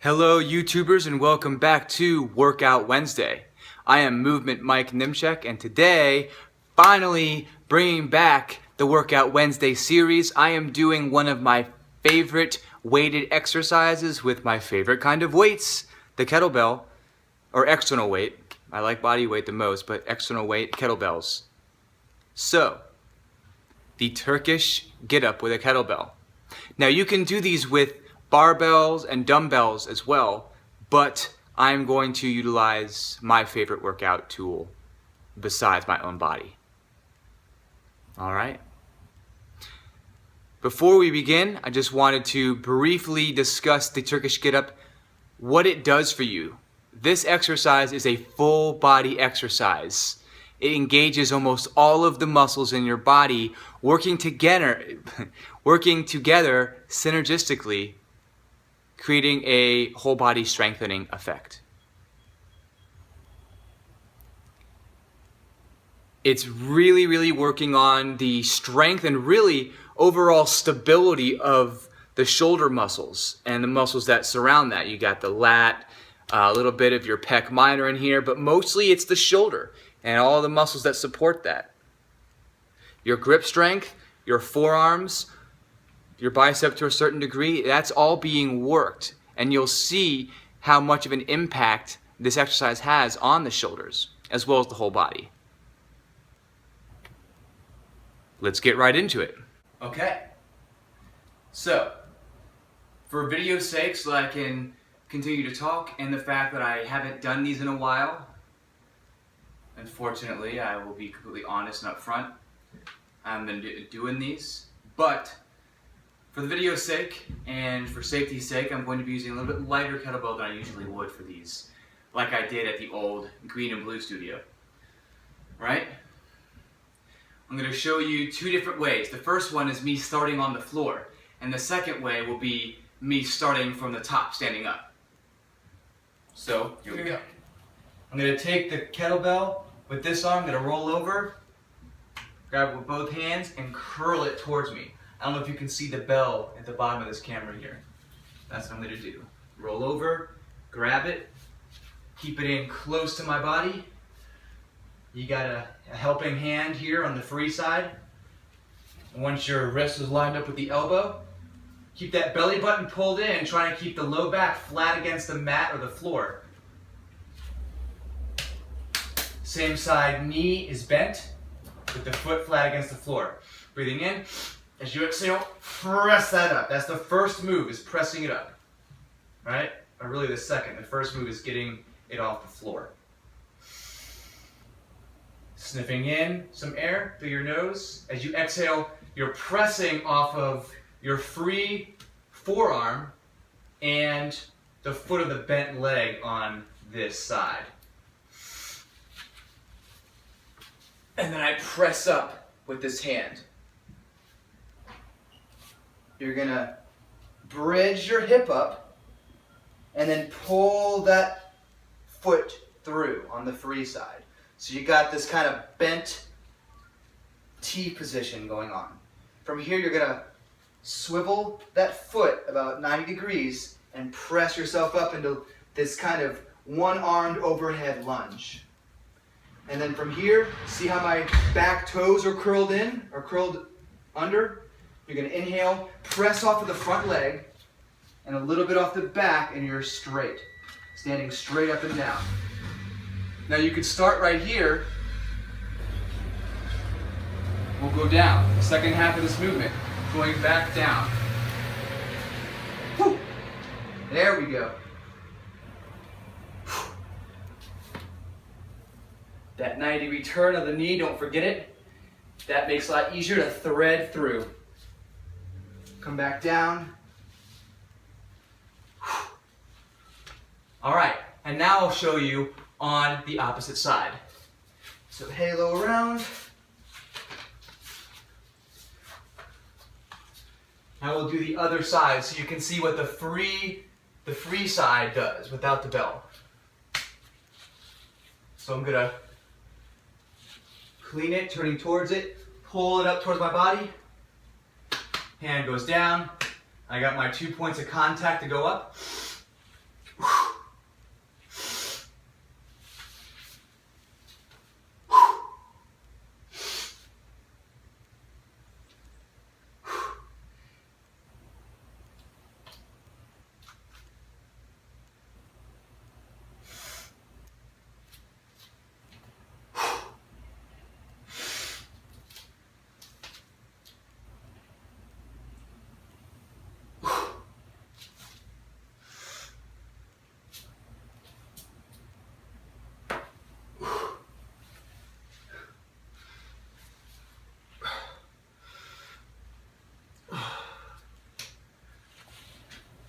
Hello YouTubers and welcome back to Workout Wednesday. I am Movement Mike Niemchak and today, finally bringing back the Workout Wednesday series, I am doing one of my favorite weighted exercises with my favorite kind of weights, the kettlebell, or external weight. I like body weight the most, but external weight, kettlebells. So, the Turkish get up with a kettlebell. Now you can do these with barbells and dumbbells as well, but I'm going to utilize my favorite workout tool besides my own body. All right. Before we begin, I just wanted to briefly discuss the Turkish get up, what it does for you. This exercise is a full body exercise. It engages almost all of the muscles in your body working together synergistically, creating a whole body strengthening effect. It's really working on the strength and really overall stability of the shoulder muscles and the muscles that surround that. You got the lat, a little bit of your pec minor in here, but mostly it's the shoulder and all the muscles that support that. Your grip strength, your forearms, your bicep to a certain degree, that's all being worked. And you'll see how much of an impact this exercise has on the shoulders, as well as the whole body. Let's get right into it. Okay. So, for video's sake, so I can continue to talk, and the fact that I haven't done these in a while, unfortunately, I will be completely honest and upfront, I'm going to be doing these, but for the video's sake and for safety's sake, I'm going to be using a little bit lighter kettlebell than I usually would for these, like I did at the old green and blue studio. Right? I'm going to show you two different ways. The first one is me starting on the floor, and the second way will be me starting from the top, standing up. So, here we go. I'm going to take the kettlebell with this arm, I'm going to roll over, grab it with both hands, and curl it towards me. I don't know if you can see the bell at the bottom of this camera here. That's what I'm going to do. Roll over, grab it, keep it in close to my body. You got a helping hand here on the free side. Once your wrist is lined up with the elbow, keep that belly button pulled in, trying to keep the low back flat against the mat or the floor. Same side, knee is bent with the foot flat against the floor. Breathing in. As you exhale, press that up. That's the first move, is pressing it up. Right? Or really the second. The first move is getting it off the floor. Sniffing in some air through your nose. As you exhale, you're pressing off of your free forearm and the foot of the bent leg on this side. And then I press up with this hand. You're going to bridge your hip up and then pull that foot through on the free side. So you got this kind of bent T position going on. From here you're going to swivel that foot about 90 degrees and press yourself up into this kind of one-armed overhead lunge. And then from here, see how my back toes are curled in or curled under? You're going to inhale, press off of the front leg, and a little bit off the back, and you're straight. Standing straight up and down. Now you could start right here. We'll go down. The second half of this movement, going back down. Whew. There we go. Whew. That 90-degree turn of the knee, don't forget it. That makes it a lot easier to thread through. Come back down. All right, and now I'll show you on the opposite side. So halo around. Now we'll do the other side so you can see what the free side does without the bell. So I'm gonna clean it, turning towards it, pull it up towards my body. Hand goes down. I got my 2 points of contact to go up.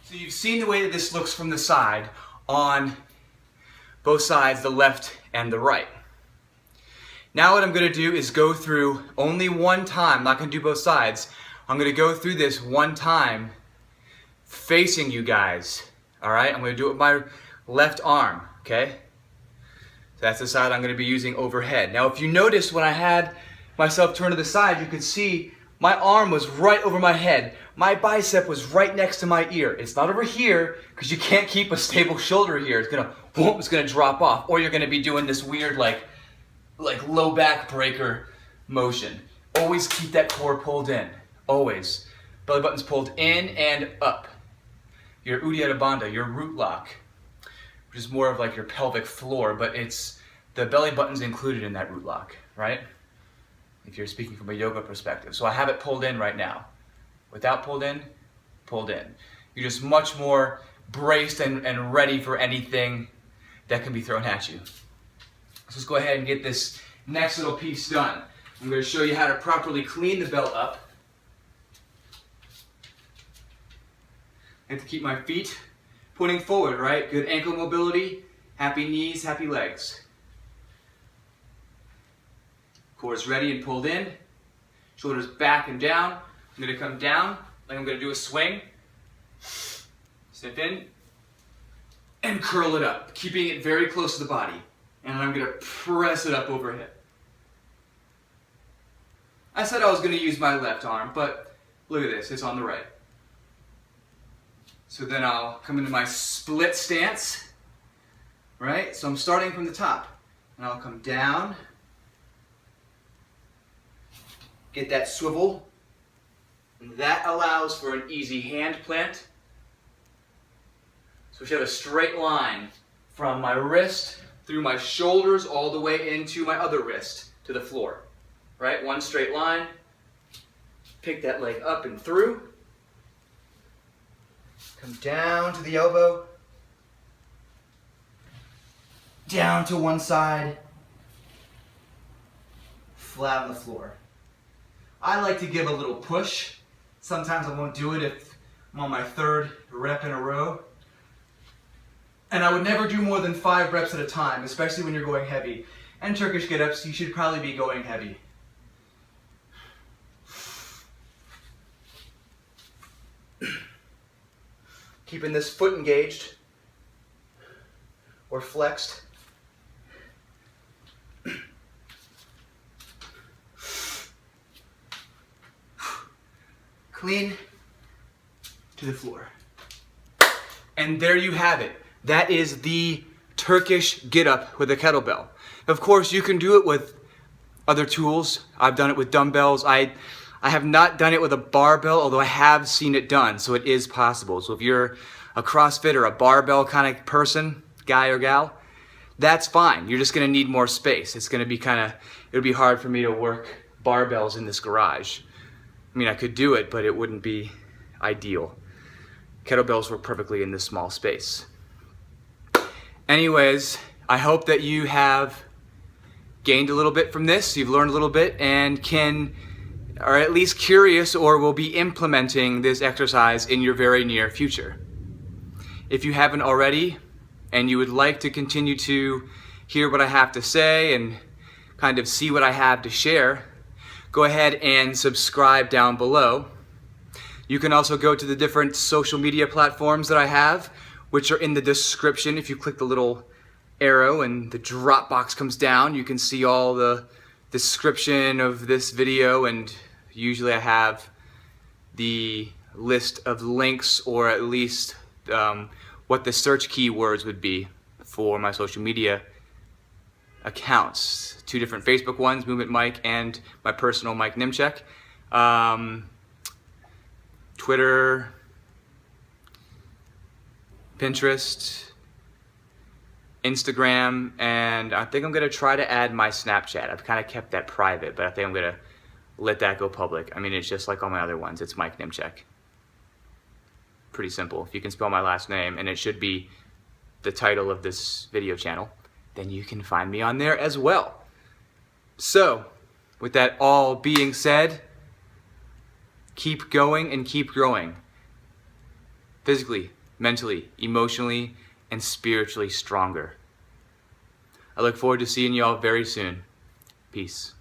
So you've seen the way that this looks from the side on both sides, the left and the right. Now what I'm going to do is go through only one time. I'm not going to do both sides. I'm going to go through this one time facing you guys. All right? I'm going to do it with my left arm. Okay? So that's the side I'm going to be using overhead. Now if you notice when I had myself turn to the side, you could see my arm was right over my head. My bicep was right next to my ear. It's not over here because you can't keep a stable shoulder here. It's gonna drop off, or you're gonna be doing this weird like low back breaker motion. Always keep that core pulled in. Always. Belly button's pulled in and up. Your Uddiyana Bandha, your root lock, which is more of like your pelvic floor, but it's the belly button's included in that root lock, right? If you're speaking from a yoga perspective. So I have it pulled in right now. Without pulled in, pulled in. You're just much more braced and ready for anything that can be thrown at you. So let's go ahead and get this next little piece done. I'm going to show you how to properly clean the belt up. I have to keep my feet pointing forward, right? Good ankle mobility, happy knees, happy legs. Core is ready and pulled in. Shoulders back and down. I'm going to come down like I'm going to do a swing. Step in and curl it up, keeping it very close to the body. And I'm going to press it up overhead. I said I was going to use my left arm, but look at this, it's on the right. So then I'll come into my split stance, right? So I'm starting from the top, and I'll come down. Get that swivel. And that allows for an easy hand plant. So we should have a straight line from my wrist through my shoulders all the way into my other wrist to the floor. Right? One straight line. Pick that leg up and through. Come down to the elbow. Down to one side. Flat on the floor. I like to give a little push. Sometimes I won't do it if I'm on my third rep in a row. And I would never do more than 5 reps at a time, especially when you're going heavy. And Turkish get-ups, you should probably be going heavy. Keeping this foot engaged or flexed. Clean to the floor. And there you have it. That is the Turkish get-up with a kettlebell. Of course, you can do it with other tools. I've done it with dumbbells. I have not done it with a barbell, although I have seen it done, so it is possible. So if you're a CrossFit or a barbell kind of person, guy or gal, that's fine. You're just gonna need more space. It's gonna be it'll be hard for me to work barbells in this garage. I mean, I could do it, but it wouldn't be ideal. Kettlebells work perfectly in this small space. Anyways, I hope that you have gained a little bit from this, you've learned a little bit, and are at least curious or will be implementing this exercise in your very near future. If you haven't already, and you would like to continue to hear what I have to say and kind of see what I have to share, go ahead and subscribe down below. You can also go to the different social media platforms that I have, which are in the description. If you click the little arrow and the drop box comes down, you can see all the description of this video, and usually I have the list of links, or at least what the search keywords would be for my social media accounts. 2 different Facebook ones, Movement Mike and my personal Mike Niemchak. Twitter, Pinterest, Instagram, and I think I'm gonna try to add my Snapchat. I've kind of kept that private, but I think I'm gonna let that go public. I mean, it's just like all my other ones. It's Mike Niemchak. Pretty simple. If you can spell my last name, and it should be the title of this video channel, then you can find me on there as well. So, with that all being said, keep going and keep growing. Physically, mentally, emotionally, and spiritually stronger. I look forward to seeing you all very soon. Peace.